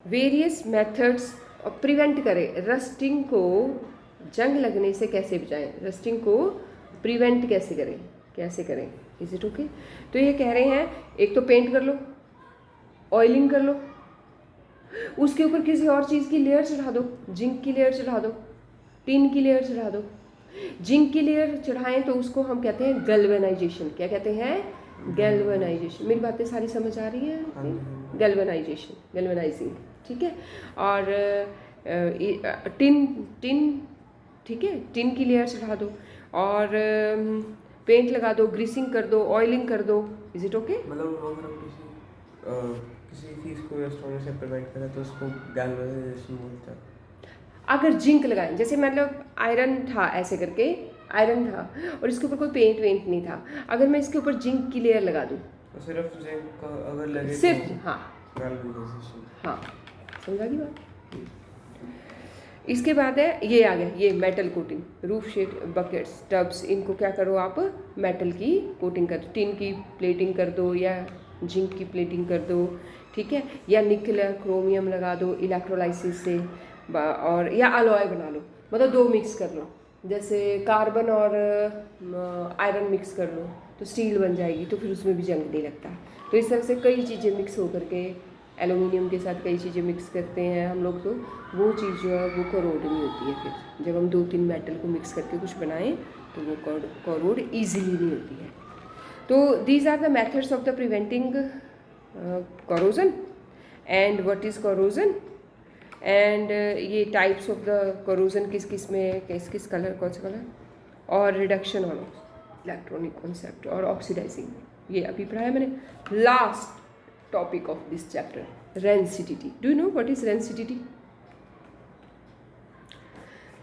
Various methods prevent करें, rusting को जंग लगने से कैसे बचाएं, रस्टिंग को प्रिवेंट कैसे करें, इज इट ओके। तो ये कह रहे हैं एक तो पेंट कर लो, ऑयलिंग कर लो, उसके ऊपर किसी और चीज़ की लेयर चढ़ा दो, जिंक की लेयर चढ़ा दो, टिन की लेयर चढ़ा दो। जिंक की लेयर चढ़ाएं तो उसको हम कहते हैं गैल्वेनाइजेशन। क्या कहते हैं? गैल्वेनाइजेशन। मेरी बातें सारी समझ आ रही हैं? गैल्वेनाइजेशन, गैल्वेनाइजिंग, ठीक है। और टिन टिन ठीक है, टिन की लेयर चढ़ा दो और पेंट लगा दो, ग्रीसिंग कर दो, ऑयलिंग कर दो, इज इट ओके। मतलब अगर हम किसी चीज़ को रस्ट होने से प्रिवेंट करें तो उसको गैल्वेनाइजेशन बोलते हैं। अगर जिंक लगाएं, जैसे मतलब आयरन था, ऐसे करके आयरन था और इसके ऊपर कोई पेंट वेंट नहीं था, अगर मैं इसके ऊपर जिंक की लेयर लगा दूं तो सिर्फ जिंक अगर लगे सिर्फ, तो हाँ गैल्वेनाइजेशन। हाँ, समझा गई बात। इसके बाद है ये आ गया, ये metal coating, roof sheet, buckets, tubs, इनको क्या करो आप, मेटल की कोटिंग कर दो, टिन की प्लेटिंग कर दो या जिंक की प्लेटिंग कर दो, ठीक है, या निकल क्रोमियम लगा दो इलेक्ट्रोलाइसिस से, और या अलॉय बना लो, मतलब दो मिक्स कर लो, जैसे कार्बन और आयरन मिक्स कर लो तो स्टील बन जाएगी, तो फिर उसमें भी जंग नहीं लगता। तो इस तरह से कई चीज़ें मिक्स होकर के, एलुमिनियम के साथ कई चीज़ें मिक्स करते हैं हम लोग, तो वो चीज़ जो है वो करोड नहीं होती है। फिर जब हम 2-3 मेटल को मिक्स करके कुछ बनाएं तो वो करोड ईजिली नहीं होती है। तो these are the methods of the preventing corrosion. And what is corrosion, and ये टाइप्स ऑफ द करोजन किस किस में, किस किस कलर, कौन सा कलर, और रिडक्शन ऑन इलेक्ट्रॉनिक कॉन्सेप्ट और ऑक्सीडाइजिंग, ये अभी पढ़ाया मैंने। Last topic of this chapter, rancidity. Do you know what is rancidity?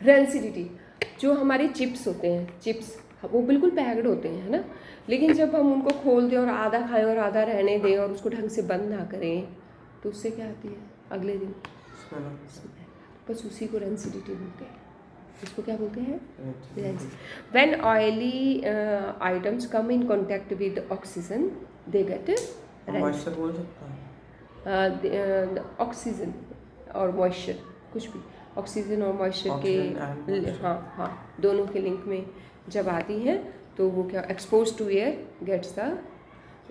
Rancidity, जो हमारे चिप्स होते हैं, चिप्स वो बिल्कुल पैक्ड होते हैं, है ना, लेकिन जब हम उनको खोल दें और आधा खाएं और आधा रहने दें और उसको ढंग से बंद ना करें तो उससे क्या आती है अगले दिन? बस उसी को रेंसिडिटी बोलते हैं। इसको क्या बोलते हैं? When oily items come in contact with oxygen they gate moisture बोल सकता है, ऑक्सीजन और मॉइस्चर, कुछ भी, ऑक्सीजन और मॉइस्चर के, हाँ हाँ, दोनों के लिंक में जब आती हैं तो वो क्या, expose to air gets the,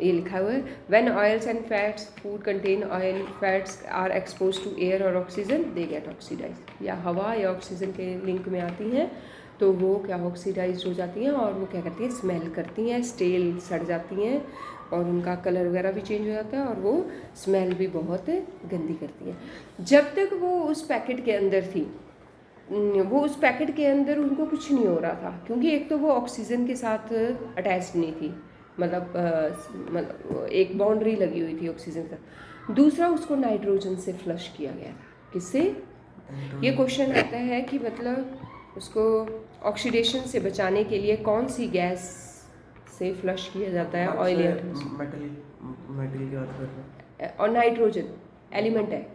ये लिखा हुआ है, when oils and fats, food contain oil, fats are expose to air और ऑक्सीजन दे गेट ऑक्सीडाइज। या हवा या ऑक्सीजन के लिंक में आती हैं तो वो क्या, ऑक्सीडाइज हो जाती हैं और वो क्या करती हैं, स्मेल करती हैं, स्टेल, सड़ जाती हैं और उनका कलर वगैरह भी चेंज हो जाता है और वो स्मेल भी बहुत गंदी करती है। जब तक वो उस पैकेट के अंदर थी, वो उस पैकेट के अंदर उनको कुछ नहीं हो रहा था, क्योंकि एक तो वो ऑक्सीजन के साथ अटैच नहीं थी, मतलब एक बाउंड्री लगी हुई थी ऑक्सीजन का। दूसरा, उसको नाइट्रोजन से फ्लश किया गया था। किससे? ये क्वेश्चन आता है कि मतलब उसको ऑक्सीडेशन से बचाने के लिए कौन सी गैस से फ्लश किया जाता है ऑयल आइटम्स? मेटल की बात कर रहे हैं, और नाइट्रोजन एलिमेंट है,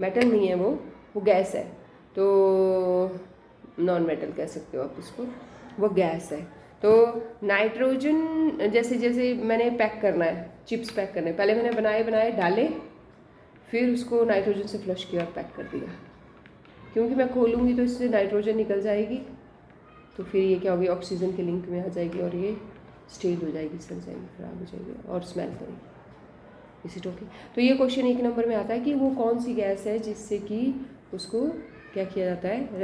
मेटल नहीं है वो गैस है, तो नॉन मेटल कह सकते हो आप इसको, वो गैस है। तो नाइट्रोजन, जैसे जैसे मैंने पैक करना है, चिप्स पैक करने, पहले मैंने बनाए डाले, फिर उसको नाइट्रोजन से फ्लश किया और पैक कर दिया, क्योंकि मैं खोलूँगी तो इससे नाइट्रोजन निकल जाएगी, तो फिर ये क्या होगी, ऑक्सीजन के लिंक में आ जाएगी और ये स्टेल हो जाएगी, सड़ जाएगी, खराब हो जाएगी और स्मेल करेगी। इस इट ओके। तो ये क्वेश्चन 1 नंबर में आता है कि वो कौन सी गैस है जिससे कि उसको क्या किया जाता है,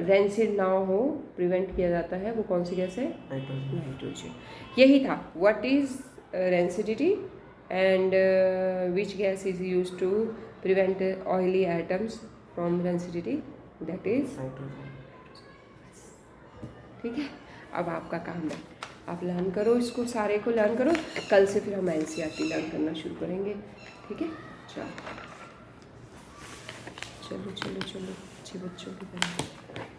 रेंसिड ना हो, प्रिवेंट किया जाता है, वो कौन सी गैस है? नाइट्रोजन। यही था, what is rancidity and which gas is use to prevent oily items from rancidity, that is nitrogen. ठीक है, अब आपका काम है, आप लर्न करो, इसको सारे को लर्न करो, कल से फिर हम एनसीईआरटी लर्न करना शुरू करेंगे। ठीक है, चलो चलो चलो चलो, अच्छे बच्चों की तरह।